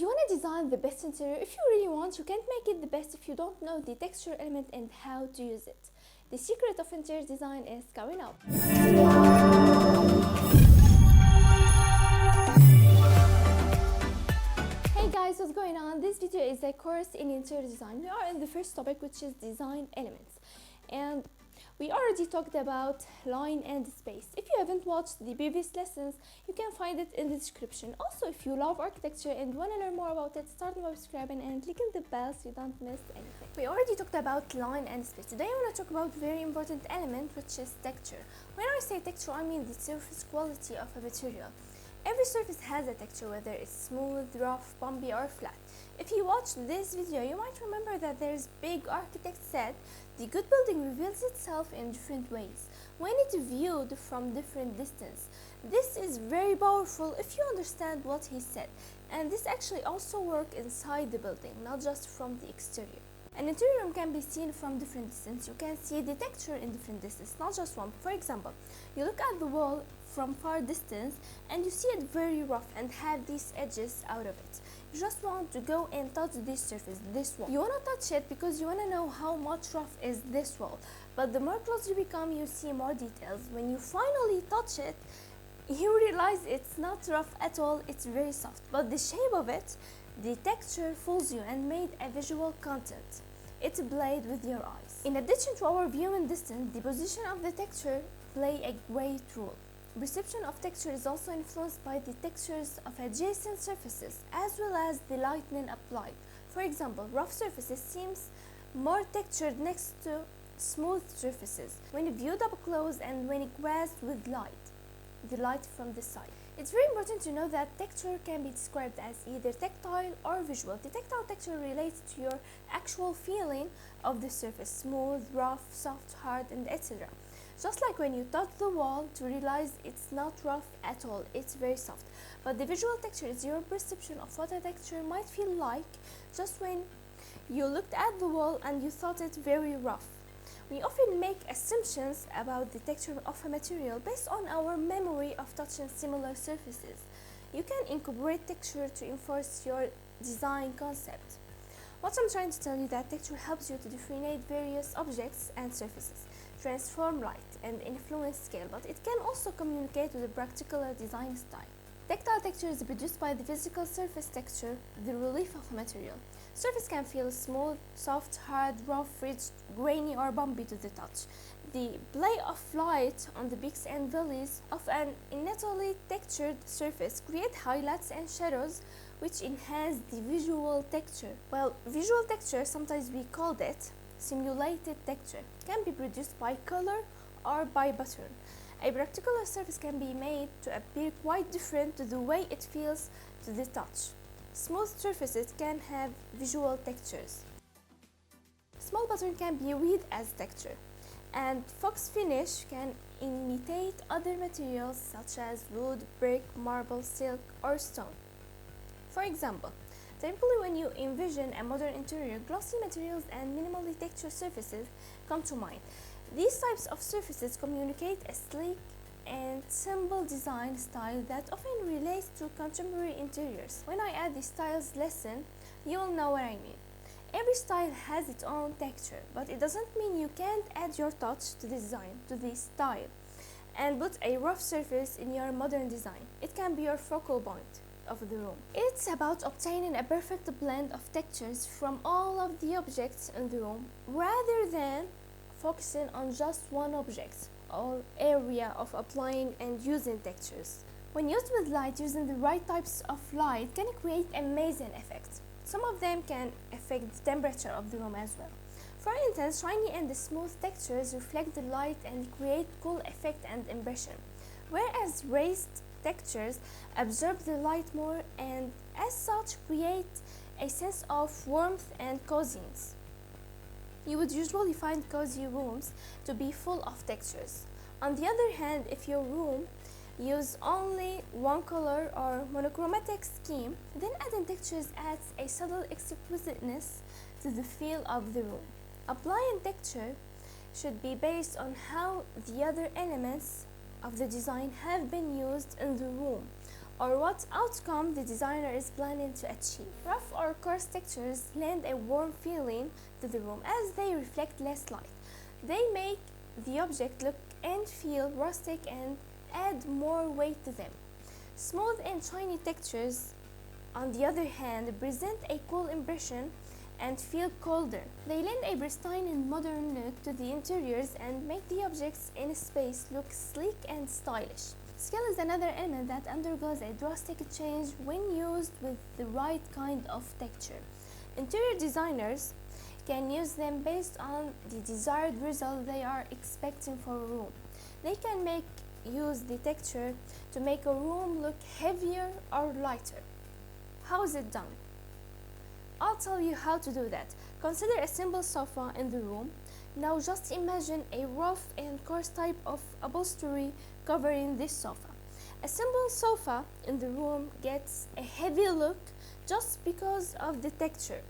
Do you want to design the best interior? If you really want, you can't make it the best if you don't know the texture element and how to use it. The secret of interior design is coming up. Hey guys, what's going on? This video is a course in interior design. We are in the first topic, which is design elements. And we already talked about line and space. If you haven't watched the previous lessons, you can find it in the description. Also, if you love architecture and want to learn more about it, start by subscribing and clicking the bell so you don't miss anything. We already talked about line and space. Today I want to talk about a very important element, which is texture. When I say texture, I mean the surface quality of a material. Every surface has a texture, whether it's smooth, rough, bumpy or flat. If you watched this video, you might remember that there's big architect said the good building reveals itself in different ways when it's viewed from different distance. This is very powerful if you understand what he said, and this actually also works inside the building, not just from the exterior. An interior room can be seen from different distance. You can see the texture in different distance, not just one. For example, you look at the wall from far distance and you see it very rough and have these edges out of it. You just want to go and touch this surface, this wall. You want to touch it because you want to know how much rough is this wall. But the more close you become, you see more details. When you finally touch it, you realize it's not rough at all, it's very soft. But the shape of it, the texture fools you and made a visual content. It played with your eyes. In addition to our viewing distance, the position of the texture play a great role. Perception of texture is also influenced by the textures of adjacent surfaces as well as the lighting applied. For example, rough surfaces seems more textured next to smooth surfaces when viewed up close and when grasped with light, the light from the side. It's very important to know that texture can be described as either tactile or visual. The tactile texture relates to your actual feeling of the surface, smooth, rough, soft, hard, and etc. Just like when you touch the wall to realize it's not rough at all, it's very soft. But the visual texture is your perception of what a texture might feel like just when you looked at the wall and you thought it very rough. We often make assumptions about the texture of a material based on our memory of touching similar surfaces. You can incorporate texture to enforce your design concept. What I'm trying to tell you that texture helps you to differentiate various objects and surfaces, transform light and influence scale, but it can also communicate with a practical design style. Tactile texture is produced by the physical surface texture, the relief of a material. Surface can feel smooth, soft, hard, rough, rich, grainy or bumpy to the touch. The play of light on the peaks and valleys of an innately textured surface create highlights and shadows which enhance the visual texture. Well, visual texture, sometimes we call it simulated texture, can be produced by color or by pattern. A particular surface can be made to appear quite different to the way it feels to the touch. Smooth surfaces can have visual textures. Small pattern can be read as texture, and fox finish can imitate other materials such as wood, brick, marble, silk, or stone. For example, typically when you envision a modern interior, glossy materials and minimally textured surfaces come to mind. These types of surfaces communicate a sleek and simple design style that often relates to contemporary interiors. When I add the styles lesson, you'll know what I mean. Every style has its own texture, but it doesn't mean you can't add your touch to the design, to the style, and put a rough surface in your modern design. It can be your focal point of the room. It's about obtaining a perfect blend of textures from all of the objects in the room rather than focusing on just one object or area of applying and using textures. When used with light, using the right types of light can create amazing effects. Some of them can affect the temperature of the room as well. For instance, shiny and smooth textures reflect the light and create cool effect and impression, whereas raised textures absorb the light more and as such create a sense of warmth and coziness. You would usually find cozy rooms to be full of textures. On the other hand, if your room uses only one color or monochromatic scheme, then adding textures adds a subtle exquisiteness to the feel of the room. Applying texture should be based on how the other elements of the design have been used in the room. or what outcome the designer is planning to achieve. Rough or coarse textures lend a warm feeling to the room as they reflect less light. They make the object look and feel rustic and add more weight to them. Smooth and shiny textures, on the other hand, present a cool impression and feel colder. They lend a pristine and modern look to the interiors and make the objects in space look sleek and stylish. Scale is another element that undergoes a drastic change when used with the right kind of texture. Interior designers can use them based on the desired result they are expecting for a room. They can use the texture to make a room look heavier or lighter. How is it done? I'll tell you how to do that. Consider a simple sofa in the room. Now just imagine a rough and coarse type of upholstery covering this sofa. A simple sofa in the room gets a heavy look just because of the texture.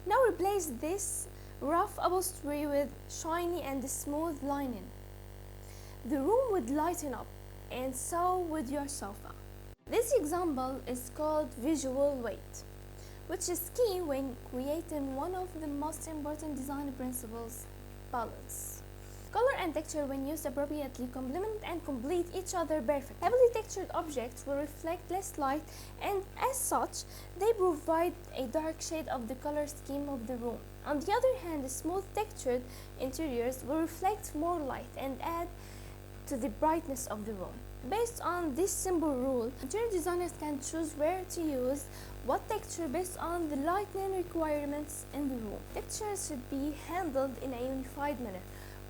Now replace this rough upholstery with shiny and smooth linen. The room would lighten up, and so would your sofa. This example is called visual weight, which is key when creating one of the most important design principles, balance. Color and texture, when used appropriately, complement and complete each other perfectly. Heavily textured objects will reflect less light, and as such, they provide a dark shade of the color scheme of the room. On the other hand, smooth textured interiors will reflect more light and add to the brightness of the room. Based on this simple rule, interior designers can choose where to use what texture based on the lighting requirements in the room. Textures should be handled in a unified manner,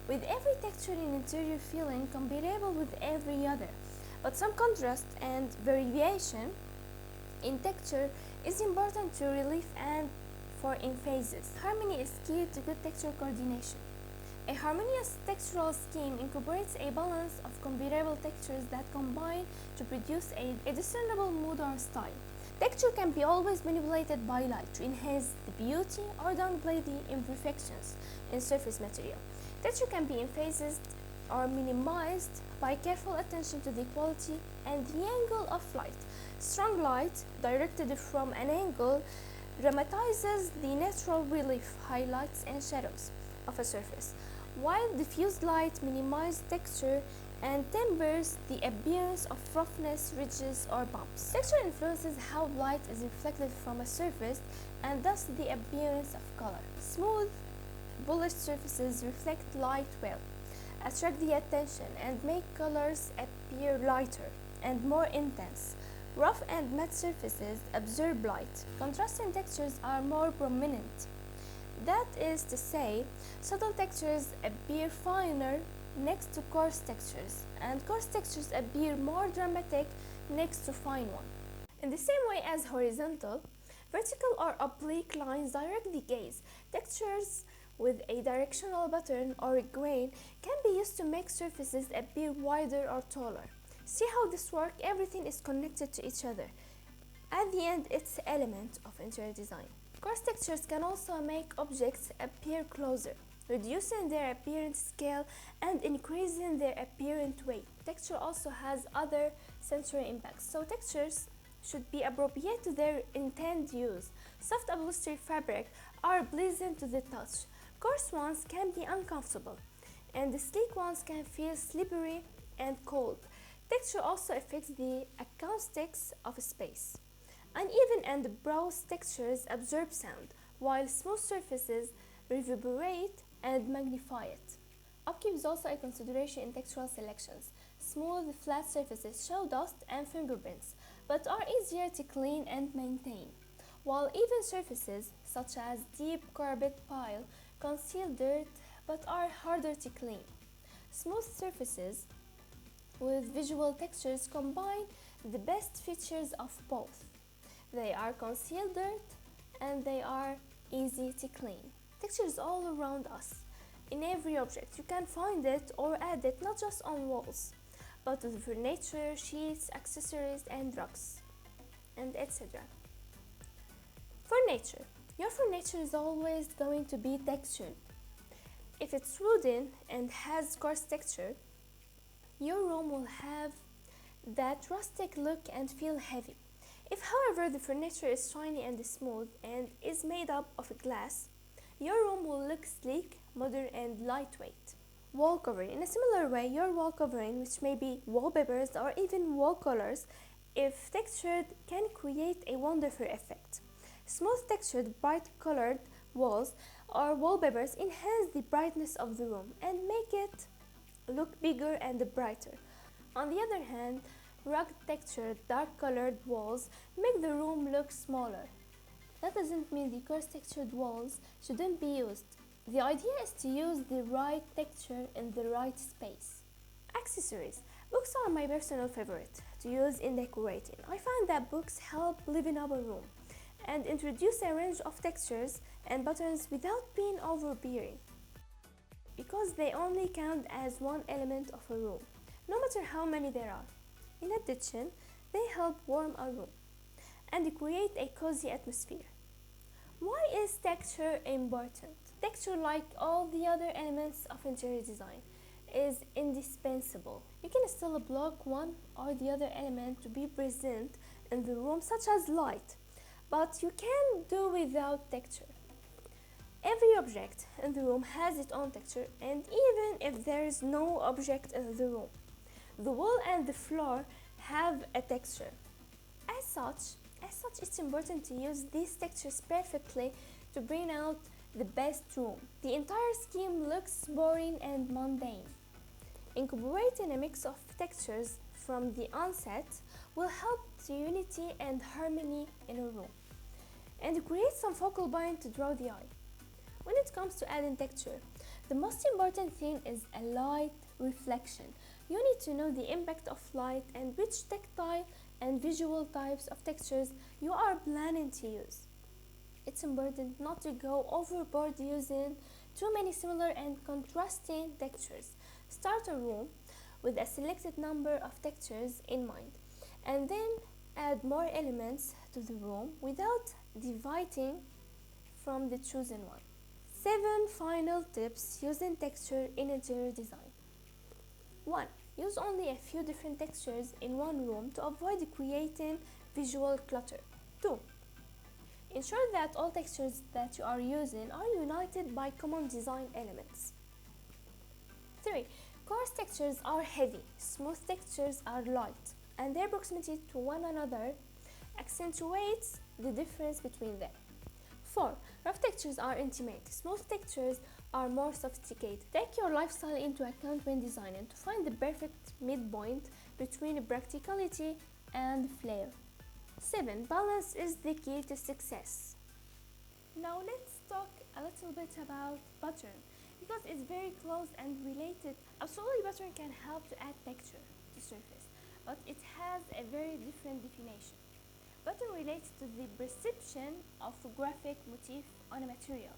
with every texture in interior feeling comparable with every other. But some contrast and variation in texture is important to relief and for emphasis. Harmony is key to good texture coordination. A harmonious textural scheme incorporates a balance of comparable textures that combine to produce a discernible mood or style. Texture can be always manipulated by light to enhance the beauty or downplay the imperfections in surface material. Texture can be emphasized or minimized by careful attention to the quality and the angle of light. Strong light directed from an angle dramatizes the natural relief, highlights, and shadows of a surface, while diffused light minimizes texture and tempers the appearance of roughness, ridges, or bumps. Texture influences how light is reflected from a surface and thus the appearance of color. Smooth, polished surfaces reflect light well, attract the attention, and make colors appear lighter and more intense. Rough and matte surfaces absorb light. Contrasting textures are more prominent. That is to say, subtle textures appear finer next to coarse textures, and coarse textures appear more dramatic next to fine ones. In the same way as horizontal, vertical or oblique lines direct the gaze. Textures with a directional pattern or a grain can be used to make surfaces appear wider or taller. See how this works? Everything is connected to each other. At the end, it's an element of interior design. Coarse textures can also make objects appear closer, reducing their apparent scale and increasing their apparent weight. Texture also has other sensory impacts, so textures should be appropriate to their intended use. Soft upholstery fabric are pleasant to the touch. Coarse ones can be uncomfortable, and the sleek ones can feel slippery and cold. Texture also affects the acoustics of space. Uneven and porous textures absorb sound, while smooth surfaces reverberate and magnify it. Upkeep is also a consideration in textural selections. Smooth, flat surfaces show dust and fingerprints, but are easier to clean and maintain, while even surfaces, such as deep carpet pile, conceal dirt but are harder to clean. Smooth surfaces with visual textures combine the best features of both. They are concealed dirt and they are easy to clean. Texture is all around us. In every object, you can find it or add it not just on walls, but with furniture, sheets, accessories, and rugs, and etc. Furniture. Your furniture is always going to be textured. If it's wooden and has coarse texture, your room will have that rustic look and feel heavy. If, however, the furniture is shiny and smooth and is made up of glass, your room will look sleek, modern, and lightweight. Wall covering. In a similar way, your wall covering, which may be wallpapers or even wall colors, if textured, can create a wonderful effect. Smooth textured, bright colored walls or wallpapers enhance the brightness of the room and make it look bigger and brighter. On the other hand, rugged textured, dark colored walls make the room look smaller. That doesn't mean the coarse textured walls shouldn't be used. The idea is to use the right texture in the right space. Accessories. Books are my personal favorite to use in decorating. I find that books help liven up a room and introduce a range of textures and patterns without being overbearing, because they only count as one element of a room, no matter how many there are. In addition, they help warm a room and create a cozy atmosphere. Why is texture important? Texture, like all the other elements of interior design, is indispensable. You can still block one or the other element to be present in the room, such as light, but you can do without texture. Every object in the room has its own texture, and even if there is no object in the room, the wall and the floor have a texture. As such, it's important to use these textures perfectly to bring out the best room. The entire scheme looks boring and mundane. Incorporating a mix of textures from the onset will help the unity and harmony in a room and create some focal point to draw the eye. When it comes to adding texture, the most important thing is a light reflection. You need to know the impact of light and which tactile and visual types of textures you are planning to use. It's important not to go overboard using too many similar and contrasting textures. Start a room with a selected number of textures in mind, and then add more elements to the room without deviating from the chosen one. 7 final tips using texture in interior design. 1. Use only a few different textures in one room to avoid creating visual clutter. 2. Ensure that all textures that you are using are united by common design elements. 3. Coarse textures are heavy, smooth textures are light, and their proximity to one another accentuates the difference between them. 4. Rough textures are intimate, smooth textures are more sophisticated. Take your lifestyle into account when designing to find the perfect midpoint between practicality and flair. 7. Balance is the key to success. Now let's talk a little bit about pattern, because it's very close and related. Absolutely, pattern can help to add texture to surface, but it has a very different definition. Pattern relates to the perception of a graphic motif on a material.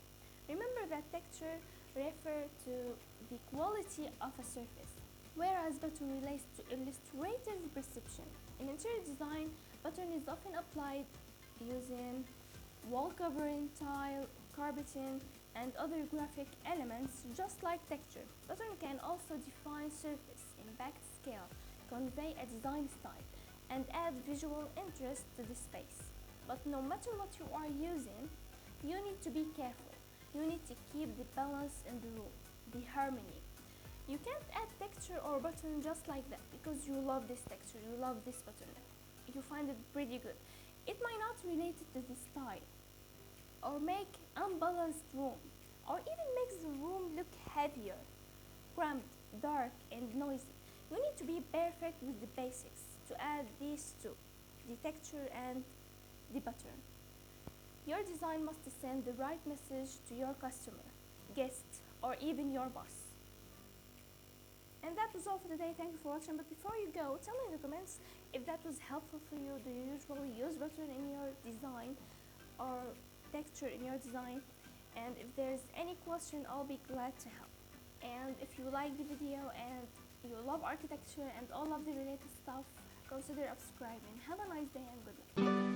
Remember that texture refers to the quality of a surface, whereas pattern relates to illustrative perception. In interior design, pattern is often applied using wall covering, tile, carpeting, and other graphic elements, just like texture. Pattern can also define surface, impact scale, convey a design style, and add visual interest to the space. But no matter what you are using, you need to be careful. You need to keep the balance in the room, the harmony. You can't add texture or pattern just like that because you love this texture, you love this pattern, you find it pretty good. It might not relate to the style, or make unbalanced room, or even makes the room look heavier, cramped, dark, and noisy. You need to be perfect with the basics to add these two, the texture and the pattern. Your design must send the right message to your customer, guest, or even your boss. And that was all for today. Thank you for watching. But before you go, tell me in the comments if that was helpful for you. Do you usually use pattern in your design or texture in your design? And if there's any question, I'll be glad to help. And if you like the video and you love architecture and all of the related stuff, consider subscribing. Have a nice day and good luck.